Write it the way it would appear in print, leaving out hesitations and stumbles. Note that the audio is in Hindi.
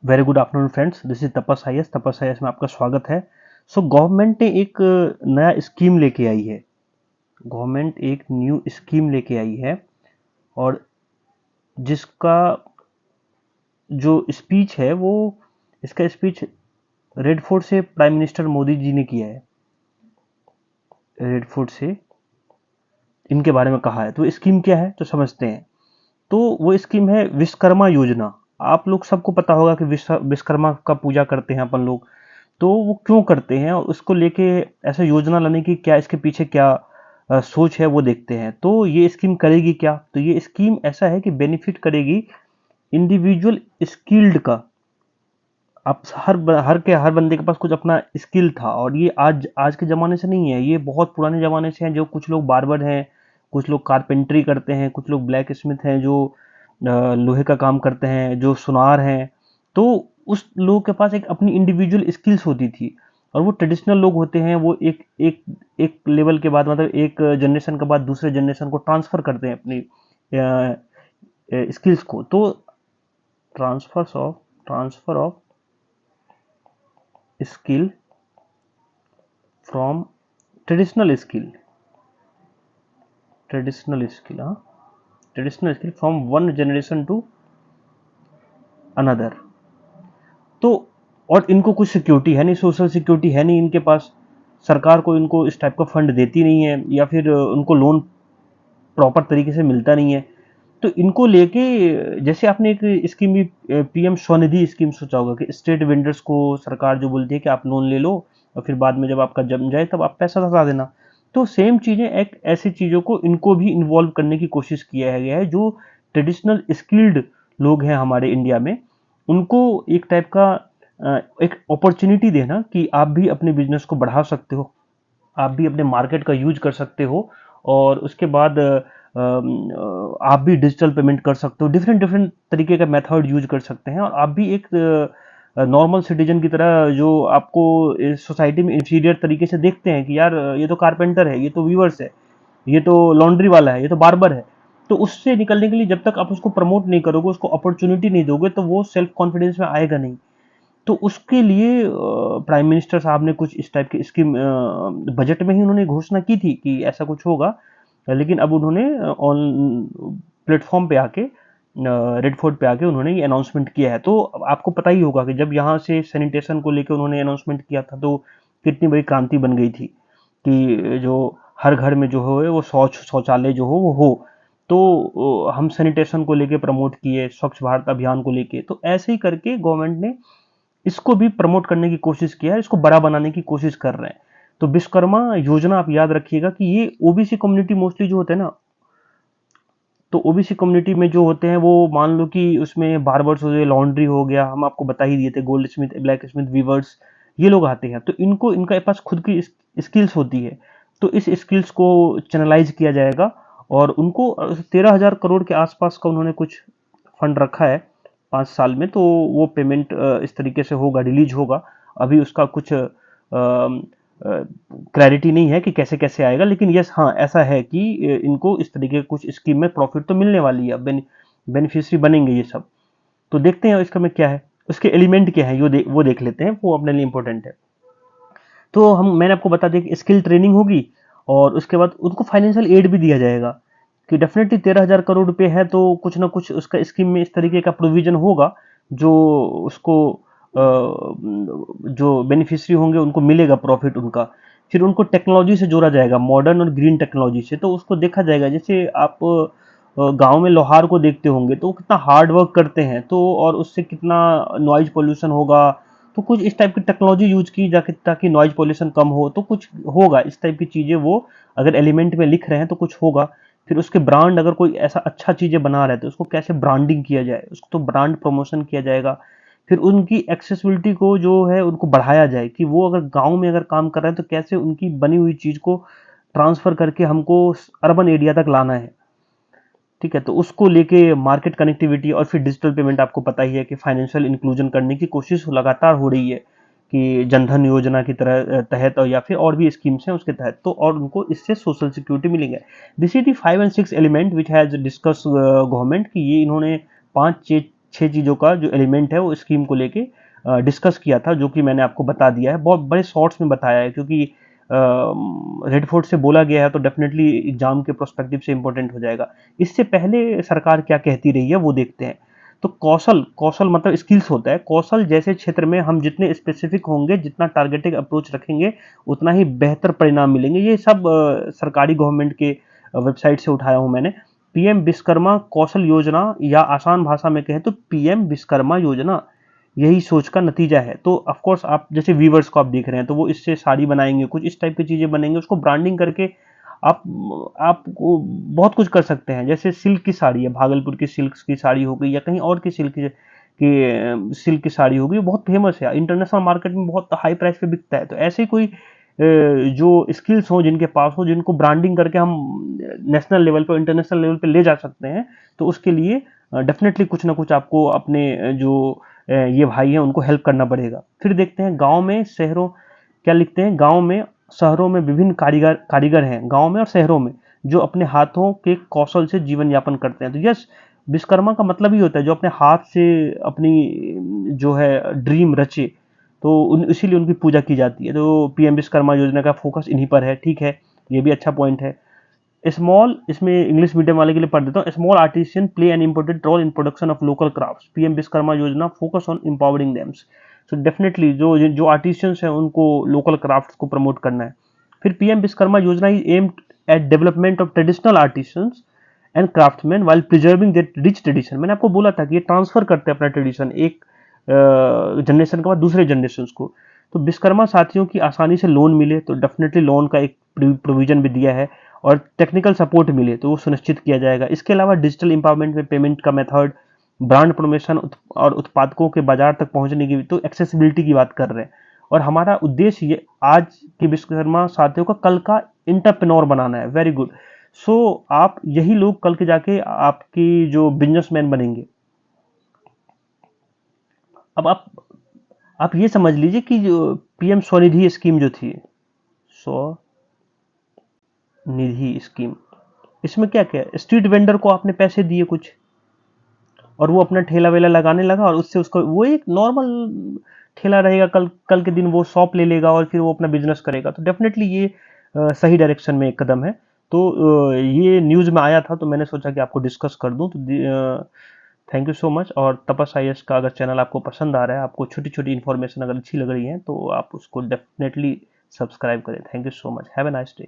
Very good afternoon friends, this is Tapas IAS. Tapas IAS में आपका स्वागत है। सो गवर्नमेंट ने एक नया स्कीम लेके आई है। गवर्नमेंट एक न्यू स्कीम लेके आई है और जिसका जो स्पीच है वो इसका स्पीच रेड फोर्ट से प्राइम मिनिस्टर मोदी जी ने किया है। रेड फोर्ट से इनके बारे में कहा है। तो स्कीम क्या है तो समझते हैं। तो वो स्कीम है विश्वकर्मा योजना। आप लोग सबको पता होगा कि विश्वकर्मा का पूजा करते हैं अपन लोग। तो वो क्यों करते हैं और उसको लेके ऐसा योजना लाने की क्या इसके पीछे क्या सोच है वो देखते हैं। तो ये स्कीम करेगी क्या? तो ये स्कीम ऐसा है कि बेनिफिट करेगी इंडिविजुअल स्किल्ड का। आप हर बंदे के पास कुछ अपना स्किल था और ये आज आज के ज़माने से नहीं है, ये बहुत पुराने ज़माने से है। जो कुछ लोग बार्बर हैं, कुछ लोग कारपेंटरी करते हैं, कुछ लोग ब्लैक स्मिथ हैं जो लोहे का काम करते हैं, जो सुनार हैं। तो उस लोगों के पास एक अपनी इंडिविजुअल स्किल्स होती थी और वो ट्रेडिशनल लोग होते हैं। वो एक एक एक लेवल के बाद मतलब एक जनरेशन के बाद दूसरे जनरेशन को ट्रांसफ़र करते हैं अपनी स्किल्स को। तो transfer of skill from traditional skill traditional skill हाँ traditional skill from one generation to another. तो और इनको कुछ सिक्योरिटी है नहीं, सोशल सिक्योरिटी है नहीं इनके पास। सरकार को इनको इस टाइप का फंड देती नहीं है या फिर उनको लोन प्रॉपर तरीके से मिलता नहीं है। तो इनको लेके जैसे आपने एक स्कीम भी पीएम स्वनिधि स्कीम सोचा होगा कि स्टेट वेंडर्स को सरकार जो बोलती है कि आप लोन ले लो और फिर बाद में जब आपका जम जाए तब आप पैसा लगा देना। तो सेम चीजें एक ऐसी चीजों को इनको भी इन्वॉल्व करने की कोशिश किया गया है। जो ट्रेडिशनल स्किल्ड लोग हैं हमारे इंडिया में, उनको एक टाइप का एक अपॉर्चुनिटी देना कि आप भी अपने बिजनेस को बढ़ा सकते हो, आप भी अपने मार्केट का यूज कर सकते हो और उसके बाद आप भी डिजिटल पेमेंट कर सकते हो। डिफरेंट डिफरेंट तरीके का मेथड यूज कर सकते हैं और आप भी एक नॉर्मल सिटीजन की तरह जो आपको इस सोसाइटी में इंफीरियर तरीके से देखते हैं कि यार ये तो कारपेंटर है, ये तो वीवर्स है, ये तो लॉन्ड्री वाला है, ये तो बार्बर है। तो उससे निकलने के लिए जब तक आप उसको प्रमोट नहीं करोगे, उसको अपॉर्चुनिटी नहीं दोगे, तो वो सेल्फ कॉन्फिडेंस में आएगा नहीं। तो उसके लिए प्राइम मिनिस्टर साहब ने कुछ इस टाइप की स्कीम बजट में ही उन्होंने घोषणा की थी कि ऐसा कुछ होगा। लेकिन अब उन्होंने ऑन प्लेटफॉर्म पे आके रेड फोर्ट पे आके उन्होंने ये अनाउंसमेंट किया है। तो आपको पता ही होगा कि जब यहाँ से सैनिटेशन को लेकर उन्होंने अनाउंसमेंट किया था तो कितनी बड़ी क्रांति बन गई थी कि जो हर घर में जो है वो शौचालय जो हो वो हो। तो हम सैनिटेशन को लेके प्रमोट किए, स्वच्छ भारत अभियान को लेके। तो ऐसे ही करके गवर्नमेंट ने इसको भी प्रमोट करने की कोशिश किया है, इसको बड़ा बनाने की कोशिश कर रहे हैं। तो विश्वकर्मा योजना आप याद रखिएगा कि ये ओबीसी कम्युनिटी मोस्टली जो होते हैं ना, तो ओबीसी कम्युनिटी में जो होते हैं वो मान लो कि उसमें बार्बर्स हो गए, लॉन्ड्री हो गया, हम आपको बता ही दिए थे, goldsmith, blacksmith, weavers, ये लोग आते हैं। तो इनको इनके पास खुद की स्किल्स होती है। तो इस स्किल्स को चैनलाइज किया जाएगा और उनको 13,000 करोड़ के आसपास का उन्होंने कुछ फंड रखा है 5 साल में। तो वो पेमेंट इस तरीके से होगा, रिलीज होगा। अभी उसका कुछ क्लैरिटी नहीं है कि कैसे कैसे आएगा, लेकिन यस हाँ ऐसा है कि इनको इस तरीके के कुछ स्कीम में प्रॉफिट तो मिलने वाली है। बेनिफिशियरी बनेंगे ये सब। तो देखते हैं इसका में क्या है, उसके एलिमेंट क्या है, वो देख लेते हैं, वो अपने लिए इंपॉर्टेंट है। तो मैंने आपको बता दिया कि स्किल ट्रेनिंग होगी और उसके बाद उनको फाइनेंशियल एड भी दिया जाएगा कि डेफिनेटली 13,000 करोड़ रुपए है तो कुछ ना कुछ उसका स्कीम में इस तरीके का प्रोविजन होगा जो उसको जो बेनिफिशियरी होंगे उनको मिलेगा प्रॉफिट उनका। फिर उनको टेक्नोलॉजी से जोड़ा जाएगा, मॉडर्न और ग्रीन टेक्नोलॉजी से। तो उसको देखा जाएगा, जैसे आप गांव में लोहार को देखते होंगे तो वो कितना हार्ड वर्क करते हैं, तो और उससे कितना नॉइज पोल्यूशन होगा। तो कुछ इस टाइप की टेक्नोलॉजी यूज की जाके ताकि नॉइज पोल्यूशन कम हो, तो कुछ होगा इस टाइप की चीजें। वो अगर एलिमेंट में लिख रहे हैं तो कुछ होगा। फिर उसके ब्रांड, अगर कोई ऐसा अच्छा चीजें बना रहे हैं तो उसको कैसे ब्रांडिंग किया जाए, उसको तो ब्रांड प्रमोशन किया जाएगा। फिर उनकी एक्सेसिबिलिटी को जो है उनको बढ़ाया जाए कि वो अगर गांव में अगर काम कर रहे हैं तो कैसे उनकी बनी हुई चीज को ट्रांसफर करके हमको अर्बन एरिया तक लाना है। ठीक है, तो उसको लेके मार्केट कनेक्टिविटी और फिर डिजिटल पेमेंट। आपको पता ही है कि फाइनेंशियल इंक्लूजन करने की कोशिश लगातार हो रही है कि जनधन योजना की तरह तहत और या फिर और भी स्कीम्स हैं उसके तहत। तो और उनको इससे सोशल सिक्योरिटी मिलेंगे। This is the 5 and 6 element which has discuss government की। ये इन्होंने पांच 6 चीज़ों का जो एलिमेंट है वो स्कीम को लेके डिस्कस किया था, जो कि मैंने आपको बता दिया है। बहुत बड़े शॉर्ट्स में बताया है, क्योंकि रेड फोर्ट से बोला गया है तो डेफिनेटली एग्जाम के प्रोस्पेक्टिव से इंपॉर्टेंट हो जाएगा। इससे पहले सरकार क्या कहती रही है वो देखते हैं। तो कौशल, कौशल मतलब स्किल्स होता है। कौशल जैसे क्षेत्र में हम जितने स्पेसिफिक होंगे, जितना टारगेटेड अप्रोच रखेंगे, उतना ही बेहतर परिणाम मिलेंगे। ये सब सरकारी गवर्नमेंट के वेबसाइट से उठाया हूं मैंने। पीएम विश्वकर्मा कौशल योजना, या आसान भाषा में कहें तो पीएम विश्वकर्मा योजना, यही सोच का नतीजा है। तो ऑफ कोर्स आप जैसे वीवर्स को आप देख रहे हैं, तो वो इससे साड़ी बनाएंगे, कुछ इस टाइप की चीजें बनेंगे, उसको ब्रांडिंग करके आप आपको बहुत कुछ कर सकते हैं। जैसे सिल्क की साड़ी है, भागलपुर की सिल्क की साड़ी हो गई, या कहीं और की सिल्क की साड़ी हो गई, बहुत फेमस है, इंटरनेशनल मार्केट में बहुत हाई प्राइस पे बिकता है। तो ऐसे कोई जो स्किल्स हो जिनके पास हो, जिनको ब्रांडिंग करके हम नेशनल लेवल पर, इंटरनेशनल लेवल पे ले जा सकते हैं, तो उसके लिए डेफिनेटली कुछ ना कुछ आपको अपने जो ये भाई हैं उनको हेल्प करना पड़ेगा। फिर देखते हैं गांव में शहरों, क्या लिखते हैं, गांव में शहरों में विभिन्न कारीगर हैं, गांव में और शहरों में, जो अपने हाथों के कौशल से जीवन यापन करते हैं। तो यस, विश्वकर्मा का मतलब ही होता है जो अपने हाथ से अपनी जो है ड्रीम रचे, तो इसीलिए उनकी पूजा की जाती है। तो पीएम विश्वकर्मा योजना का फोकस इन्हीं पर है। ठीक है, ये भी अच्छा पॉइंट है। स्मॉल, इसमें इंग्लिश मीडियम वाले के लिए पढ़ देता हूँ। Small artisan play an important role in production of local crafts, PM Vishwakarma Yojana focus on empowering them. So definitely जो जो आर्टिशियंस हैं उनको लोकल क्राफ्ट्स को प्रमोट करना है। फिर पीएम विश्वकर्मा योजना is aimed at development of traditional artisans and craftsman while preserving that rich tradition. मैंने आपको बोला था कि ये ट्रांसफर करते हैं अपना ट्रेडिशन एक जनरेशन के बाद दूसरे जनरेशन को। तो विश्वकर्मा साथियों की आसानी से लोन मिले, तो डेफिनेटली लोन का एक प्रोविजन भी दिया है, और टेक्निकल सपोर्ट मिले तो वो सुनिश्चित किया जाएगा। इसके अलावा डिजिटल एम्पावरमेंट में पेमेंट का मेथड, ब्रांड प्रमोशन और उत्पादकों के बाजार तक पहुंचने की, तो एक्सेसिबिलिटी की बात कर रहे हैं। और हमारा उद्देश्य ये आज के विश्वकर्मा साथियों का कल का इंटरप्रेन्योर बनाना है। Very good. सो आप यही लोग कल के जाके आपकी जो बिजनेसमैन बनेंगे। अब आप ये समझ लीजिए कि जो पीएम स्वनिधि स्कीम जो थी, स्वनिधि स्कीम, इसमें क्या क्या, स्ट्रीट वेंडर को आपने पैसे दिए कुछ, और वो अपना ठेला वेला लगाने लगा, और उससे उसको वो एक नॉर्मल ठेला रहेगा, कल कल के दिन वो शॉप ले लेगा और फिर वो अपना बिजनेस करेगा। तो डेफिनेटली ये सही डायरेक्शन में एक कदम है। तो ये न्यूज़ में आया था, तो मैंने सोचा कि आपको डिस्कस कर दूं। तो थैंक यू सो मच। और तपस आईएएस का अगर चैनल आपको पसंद आ रहा है, आपको छोटी छोटी इन्फॉर्मेशन अगर अच्छी लग रही है, तो आप उसको डेफिनेटली सब्सक्राइब करें। Thank you so much. Have a nice day.